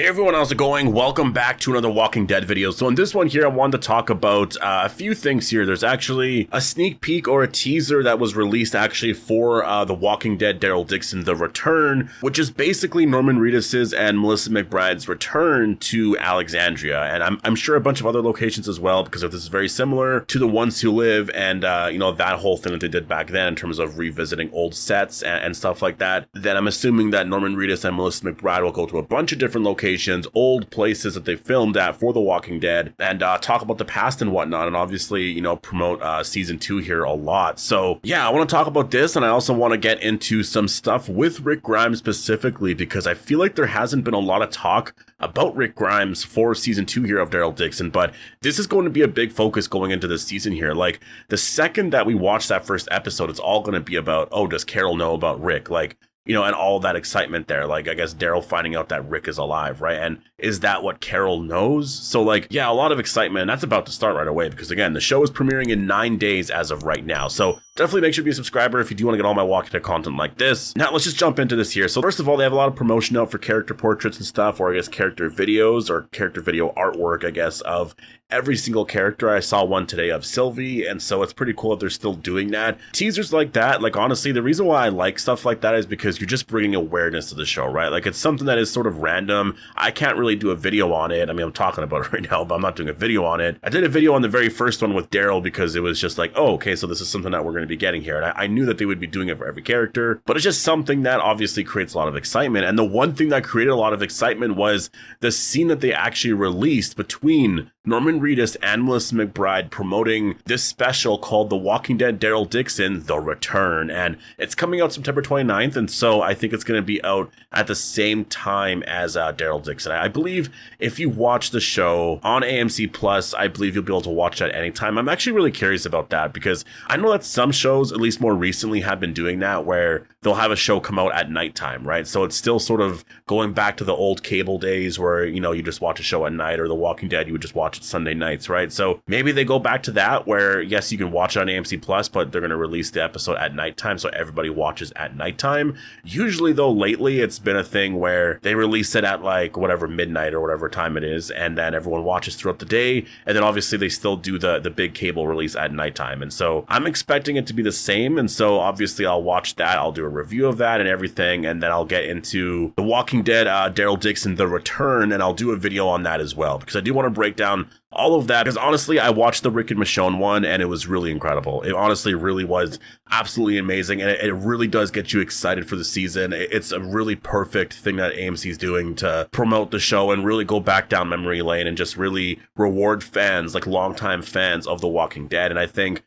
Hey everyone, how's it going? Welcome back to another Walking Dead video. So in this one here, I wanted to talk about a few things here. There's actually a sneak peek or a teaser that was released actually for The Walking Dead Daryl Dixon, The Return, which is basically Norman Reedus's and Melissa McBride's return to Alexandria. And I'm sure a bunch of other locations as well, because if this is very similar to The Ones Who Live and, that whole thing that they did back then in terms of revisiting old sets and stuff like that, then I'm assuming that Norman Reedus and Melissa McBride will go to a bunch of different locations, old places that they filmed at for The Walking Dead, and talk about the past and whatnot, and obviously, promote season 2 here a lot. So yeah, I want to talk about this, and I also want to get into some stuff with Rick Grimes specifically, because I feel like there hasn't been a lot of talk about Rick Grimes for season 2 here of Daryl Dixon, but this is going to be a big focus going into this season here. Like, the second that we watch that first episode, it's all going to be about, oh, does Carol know about Rick? Like, and all that excitement there. Like, I guess Daryl finding out that Rick is alive, right? And is that what Carol knows? So, like, yeah, a lot of excitement. And that's about to start right away because, again, the show is premiering in 9 days as of right now. So definitely make sure to be a subscriber if you do want to get all my Walking Dead content like this. Now, let's just jump into this here. So first of all, they have a lot of promotion out for character portraits and stuff, or I guess character videos or character video artwork, I guess, of every single character. I saw one today of Sylvie, and so it's pretty cool if they're still doing that. Teasers like that, like, honestly, the reason why I like stuff like that is because you're just bringing awareness to the show, right? Like, it's something that is sort of random. I can't really do a video on it. I mean, I'm talking about it right now, but I'm not doing a video on it. I did a video on the very first one with Daryl because it was just like, oh, okay, so this is something that we're going to be getting here. And I knew that they would be doing it for every character, but it's just something that obviously creates a lot of excitement. And the one thing that created a lot of excitement was the scene that they actually released between Norman Reedus and Melissa McBride promoting this special called The Walking Dead Daryl Dixon, The Return. And it's coming out September 29th, and so I think it's going to be out at the same time as Daryl Dixon. I believe if you watch the show on AMC Plus, I believe you'll be able to watch that anytime. I'm actually really curious about that because I know that some shows, at least more recently, have been doing that where they'll have a show come out at nighttime, right? So it's still sort of going back to the old cable days where, you just watch a show at night, or The Walking Dead, you would just watch it Sunday nights, right? So maybe they go back to that where, yes, you can watch it on AMC Plus, but they're going to release the episode at nighttime so everybody watches at nighttime. Usually, though, lately it's been a thing where they release it at like whatever midnight or whatever time it is, and then everyone watches throughout the day, and then obviously they still do the big cable release at nighttime. And so I'm expecting it to be the same, and so obviously I'll watch that, I'll do a review of that and everything, and then I'll get into The Walking Dead Daryl Dixon, The Return, and I'll do a video on that as well, because I do want to break down all of that, because honestly, I watched the Rick and Michonne one, and it was really incredible. It honestly really was absolutely amazing, and it really does get you excited for the season. It's a really perfect thing that AMC is doing to promote the show and really go back down memory lane and just really reward fans, like longtime fans of The Walking Dead. And I think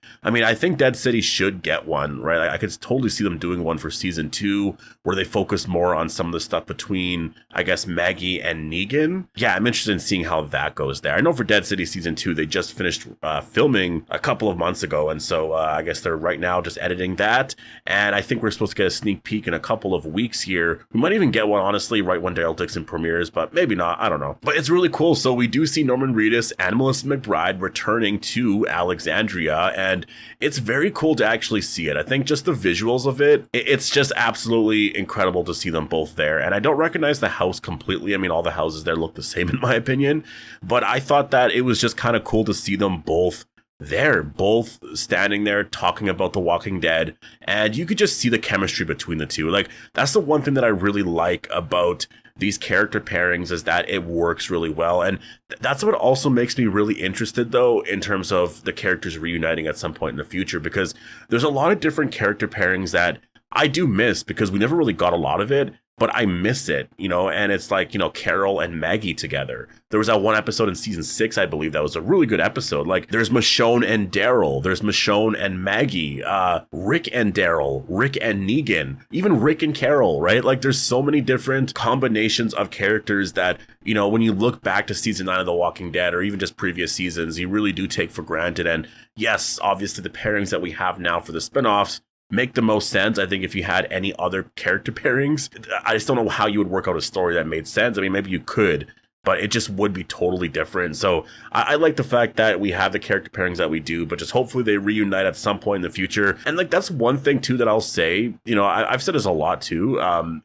Dead City should get one, right? I could totally see them doing one for season 2 where they focus more on some of the stuff between, I guess, Maggie and Negan. Yeah, I'm interested in seeing how that goes there. I know for Dead City season 2, they just finished filming a couple of months ago, and so I guess they're right now just editing that, and I think we're supposed to get a sneak peek in a couple of weeks here. We might even get one, honestly, right when Daryl Dixon premieres, but maybe not, I don't know. But it's really cool. So we do see Norman Reedus and Melissa McBride returning to Alexandria, and it's very cool to actually see it. I think just the visuals of it's just absolutely incredible to see them both there, and I don't recognize the house completely. I mean, all the houses there look the same in my opinion, but I thought that it was just kind of cool to see them both there, both standing there talking about The Walking Dead, and you could just see the chemistry between the two. Like, that's the one thing that I really like about these character pairings, is that it works really well. And that's what also makes me really interested, though, in terms of the characters reuniting at some point in the future, because there's a lot of different character pairings that I do miss because we never really got a lot of it. But I miss it, and it's like, Carol and Maggie together. There was that one episode in season 6, I believe, that was a really good episode. Like, there's Michonne and Daryl, there's Michonne and Maggie, Rick and Daryl, Rick and Negan, even Rick and Carol, right? Like, there's so many different combinations of characters that, when you look back to season 9 of The Walking Dead, or even just previous seasons, you really do take for granted. And yes, obviously the pairings that we have now for the spinoffs make the most sense. I think if you had any other character pairings, I just don't know how you would work out a story that made sense. I mean, maybe you could, but it just would be totally different. So I like the fact that we have the character pairings that we do, but just hopefully they reunite at some point in the future. And like, that's one thing too that I'll say, you know, I've said this a lot too. I'm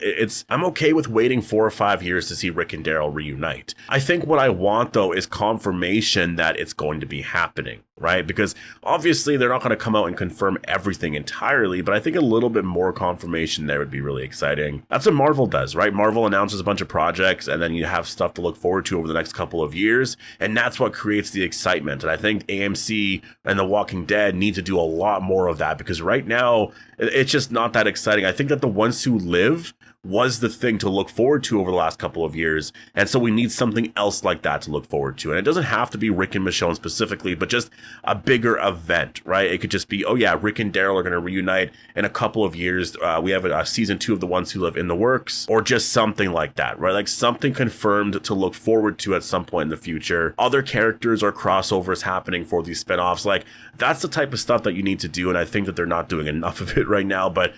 okay with waiting 4 or 5 years to see Rick and Daryl reunite. I think what I want though is confirmation that it's going to be happening, right? Because obviously they're not going to come out and confirm everything entirely, but I think a little bit more confirmation there would be really exciting. That's what Marvel does, right? Marvel announces a bunch of projects and then you have stuff to look forward to over the next couple of years, and that's what creates the excitement. And I think AMC and The Walking Dead need to do a lot more of that, because right now it's just not that exciting. I think that The Ones Who Live was the thing to look forward to over the last couple of years, and so we need something else like that to look forward to. And it doesn't have to be Rick and Michonne specifically, but just a bigger event, right? It could just be, oh yeah, Rick and Daryl are going to reunite in a couple of years. We have a season 2 of The Ones Who Live in the works, or just something like that, right? Like something confirmed to look forward to at some point in the future. Other characters or crossovers happening for these spinoffs. Like, that's the type of stuff that you need to do, and I think that they're not doing enough of it right now. But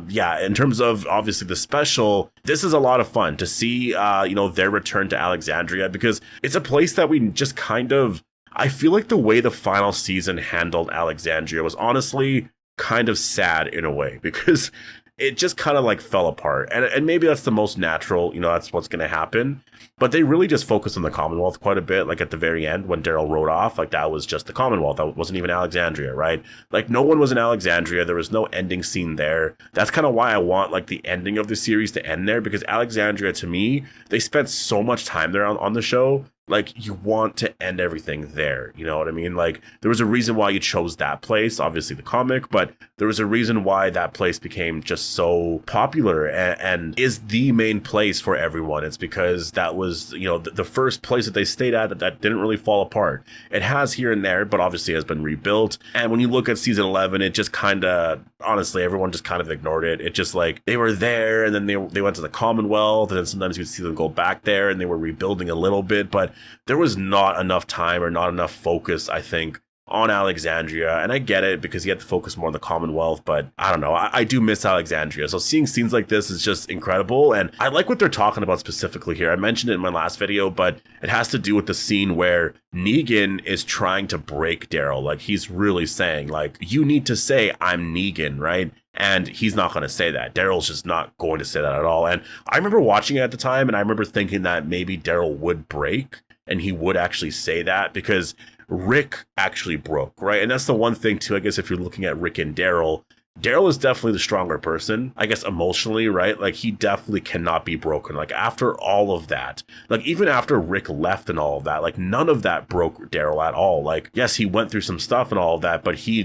yeah, in terms of obviously the special, this is a lot of fun to see, you know, their return to Alexandria, because it's a place that we just kind of, I feel like the way the final season handled Alexandria was honestly kind of sad in a way, because it just kind of like fell apart. And maybe that's the most natural, you know, that's what's going to happen. But they really just focused on the Commonwealth quite a bit. Like at the very end, when Daryl rode off, like that was just the Commonwealth. That wasn't even Alexandria, right? Like no one was in Alexandria. There was no ending scene there. That's kind of why I want like the ending of the series to end there, because Alexandria, to me, they spent so much time there on the show. Like, you want to end everything there, you know what I mean? Like, there was a reason why you chose that place, obviously the comic, but there was a reason why that place became just so popular and is the main place for everyone. It's because that was, you know, the first place that they stayed at that didn't really fall apart. It has here and there, but obviously has been rebuilt. And when you look at season 11, it just kind of, honestly, everyone just kind of ignored it. It just like, they were there and then they went to the Commonwealth, and then sometimes you'd see them go back there and they were rebuilding a little bit, but there was not enough time or not enough focus, I think, on Alexandria. And I get it, because you have to focus more on the Commonwealth, but I don't know. I do miss Alexandria. So seeing scenes like this is just incredible. And I like what they're talking about specifically here. I mentioned it in my last video, but it has to do with the scene where Negan is trying to break Daryl. Like, he's really saying, like, you need to say, I'm Negan, right? And he's not going to say that. Daryl's just not going to say that at all. And I remember watching it at the time, and I remember thinking that maybe Daryl would break and he would actually say that, because Rick actually broke, right? And that's the one thing too, I guess, if you're looking at Rick and Daryl, Daryl is definitely the stronger person, I guess, emotionally, right? Like, he definitely cannot be broken. Like, after all of that, like, even after Rick left and all of that, like, none of that broke Daryl at all. Like, yes, he went through some stuff and all of that, but he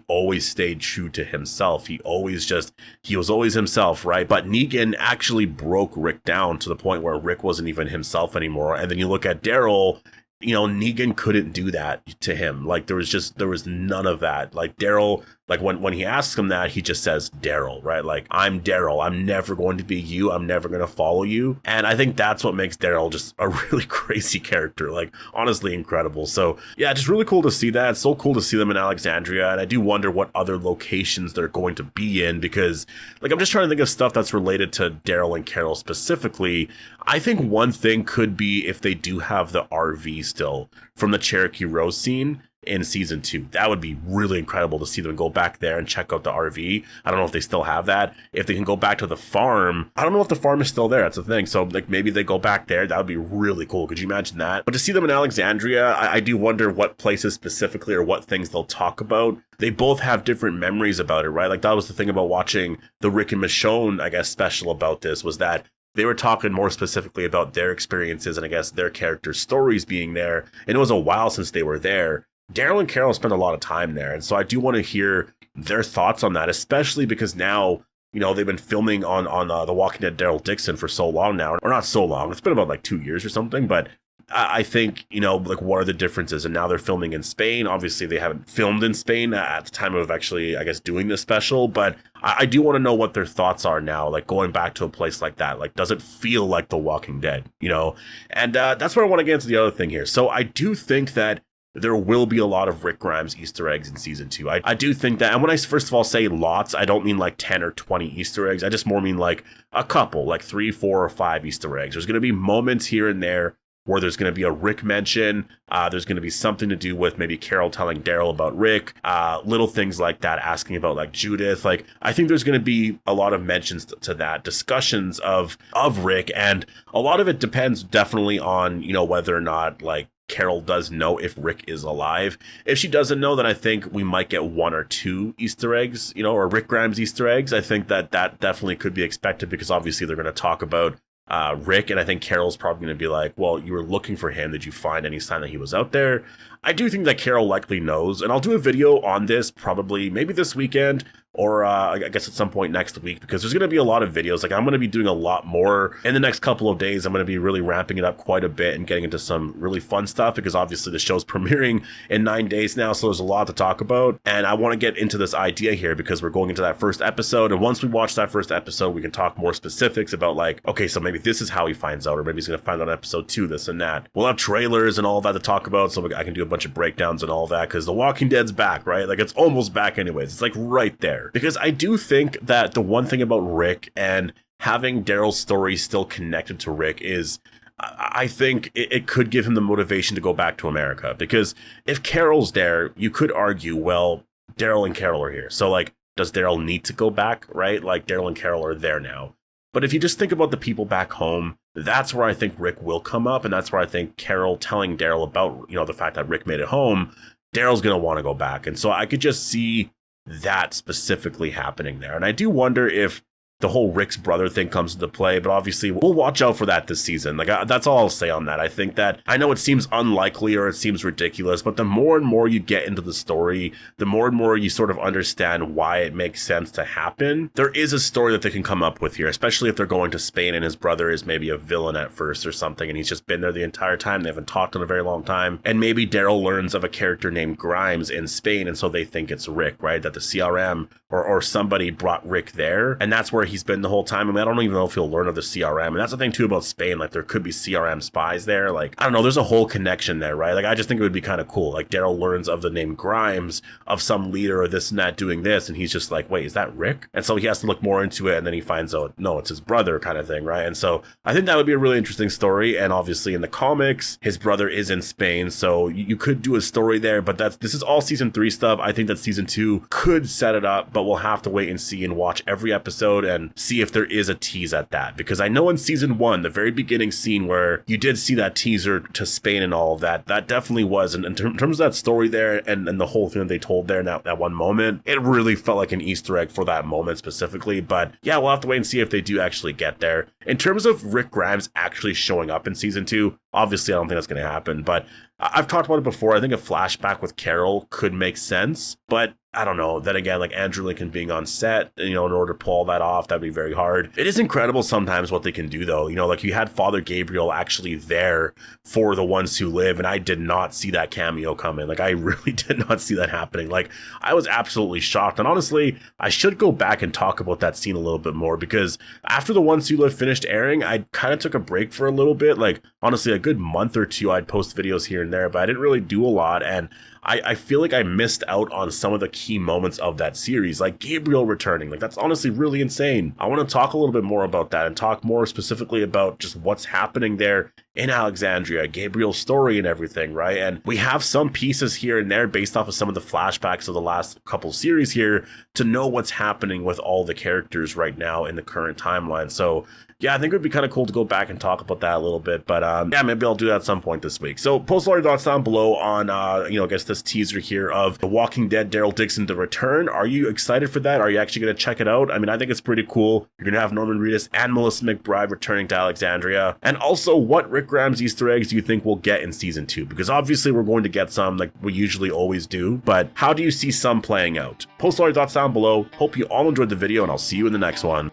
always stayed true to himself. He was always himself, right? But Negan actually broke Rick down to the point where Rick wasn't even himself anymore. And then you look at Daryl, you know, Negan couldn't do that to him. Like, there was none of that. Like, Daryl, like when he asks him that, he just says Daryl, right? Like, I'm Daryl. I'm never going to be you. I'm never going to follow you. And I think that's what makes Daryl just a really crazy character. Like, honestly incredible. So yeah, just really cool to see that. It's so cool to see them in Alexandria. And I do wonder what other locations they're going to be in, because like, I'm just trying to think of stuff that's related to Daryl and Carol specifically. I think one thing could be if they do have the RV still from the Cherokee Rose scene in season 2. That would be really incredible to see them go back there and check out the RV. I don't know if they still have that. If they can go back to the farm, I don't know if the farm is still there. That's the thing. So like, maybe they go back there. That would be really cool. Could you imagine that? But to see them in Alexandria, I do wonder what places specifically or what things they'll talk about. They both have different memories about it, right? Like, that was the thing about watching the Rick and Michonne, I guess, special about this, was that they were talking more specifically about their experiences and I guess their characters' stories being there. And it was a while since they were there. Daryl and Carol spent a lot of time there. And so I do want to hear their thoughts on that, especially because now, you know, they've been filming on The Walking Dead Daryl Dixon for so long now, or not so long. It's been about like 2 years or something, but I think, you know, like, what are the differences? And now they're filming in Spain. Obviously, they haven't filmed in Spain at the time of actually, I guess, doing this special. But I do want to know what their thoughts are now, like, going back to a place like that. Like, does it feel like The Walking Dead, you know? And that's where I want to get into the other thing here. So I do think that there will be a lot of Rick Grimes Easter eggs in season 2. I do think that. And when I first of all say lots, I don't mean like 10 or 20 Easter eggs. I just more mean like a couple, like 3, 4, or 5 Easter eggs. There's going to be moments here and there where there's going to be a Rick mention. There's going to be something to do with maybe Carol telling Daryl about Rick, little things like that, asking about like Judith. Like, I think there's going to be a lot of mentions to that, discussions of Rick, and a lot of it depends definitely on, you know, whether or not like Carol does know if Rick is alive. If she doesn't know, then I think we might get 1 or 2 Easter eggs, you know, or Rick Grimes Easter eggs. I think that definitely could be expected, because obviously they're going to talk about Rick, and I think Carol's probably going to be like, well, you were looking for him. Did you find any sign that he was out there? I do think that Carol likely knows, and I'll do a video on this probably maybe this weekend, or I guess at some point next week, because there's going to be a lot of videos. Like, I'm going to be doing a lot more in the next couple of days. I'm going to be really ramping it up quite a bit and getting into some really fun stuff, because obviously the show's premiering in 9 days now, so there's a lot to talk about. And I want to get into this idea here because we're going into that first episode, and once we watch that first episode, we can talk more specifics about like, okay, so maybe this is how he finds out, or maybe he's going to find out in episode 2, this and that. We'll have trailers and all that to talk about, so I can do a bunch of breakdowns and all that, because The Walking Dead's back, right? Like, it's almost back anyways. It's like right there. Because I do think that the one thing about Rick and having Daryl's story still connected to Rick is, I think it could give him the motivation to go back to America. Because if Carol's there, you could argue, well, Daryl and Carol are here, so like, does Daryl need to go back, right? Like, Daryl and Carol are there now. But if you just think about the people back home, that's where I think Rick will come up, and that's where I think Carol telling Daryl about, you know, the fact that Rick made it home, Daryl's going to want to go back. And so I could just see that specifically happening there. And I do wonder if the whole Rick's brother thing comes into play, but obviously we'll watch out for that this season. Like, that's all I'll say on that. I think that, I know it seems unlikely or it seems ridiculous, but the more and more you get into the story, the more and more you sort of understand why it makes sense to happen. There is a story that they can come up with here, especially if they're going to Spain and his brother is maybe a villain at first or something, and he's just been there the entire time. They haven't talked in a very long time. And maybe Daryl learns of a character named Grimes in Spain, and so they think it's Rick, right? That the CRM or somebody brought Rick there, and that's where he's been the whole time. I mean, I don't even know if he'll learn of the CRM, and that's the thing too about Spain. Like, there could be CRM spies there. Like, I don't know, there's a whole connection there, right? Like, I just think it would be kind of cool. Like, Daryl learns of the name Grimes, of some leader or this and that doing this, and he's just like, wait, is that Rick? And so he has to look more into it, and then he finds out, no, it's his brother, kind of thing, right? And so I think that would be a really interesting story. And obviously in the comics, his brother is in Spain, so you could do a story there, but this is all season 3 stuff. I think that season 2 could set it up, but we'll have to wait and see and watch every episode and see if there is a tease at that. Because I know in season 1, the very beginning scene where you did see that teaser to Spain and all of that, that definitely was, and in terms of that story there and the whole thing that they told there in that one moment, it really felt like an Easter egg for that moment specifically. But yeah, we'll have to wait and see if they do actually get there. In terms of Rick Grimes actually showing up in season 2, obviously I don't think that's going to happen, but I've talked about it before. I think a flashback with Carol could make sense, but I don't know. Then again, like Andrew Lincoln being on set, you know, in order to pull all that off, that'd be very hard. It is incredible sometimes what they can do, though. You know, like you had Father Gabriel actually there for The Ones Who Live, and I did not see that cameo coming. Like, I really did not see that happening. Like, I was absolutely shocked. And honestly, I should go back and talk about that scene a little bit more, because after The Ones Who Live finished airing, I kind of took a break for a little bit. Like, honestly, a good month or two, I'd post videos here and there, but I didn't really do a lot. And I feel like I missed out on some of the key moments of that series, like Gabriel returning. Like, that's honestly really insane. I want to talk a little bit more about that and talk more specifically about just what's happening there in Alexandria, Gabriel's story and everything, right? And we have some pieces here and there based off of some of the flashbacks of the last couple series here to know what's happening with all the characters right now in the current timeline. So yeah, I think it would be kind of cool to go back and talk about that a little bit, but yeah, maybe I'll do that at some point this week. So post all your thoughts down below on, you know, I guess this teaser here of The Walking Dead Daryl Dixon to return. Are you excited for that? Are you actually going to check it out? I mean, I think it's pretty cool. You're going to have Norman Reedus and Melissa McBride returning to Alexandria. And also, what Rick Grimes Easter eggs do you think we'll get in season 2? Because obviously we're going to get some, like we usually always do, but how do you see some playing out? Post all your thoughts down below. Hope you all enjoyed the video, and I'll see you in the next one.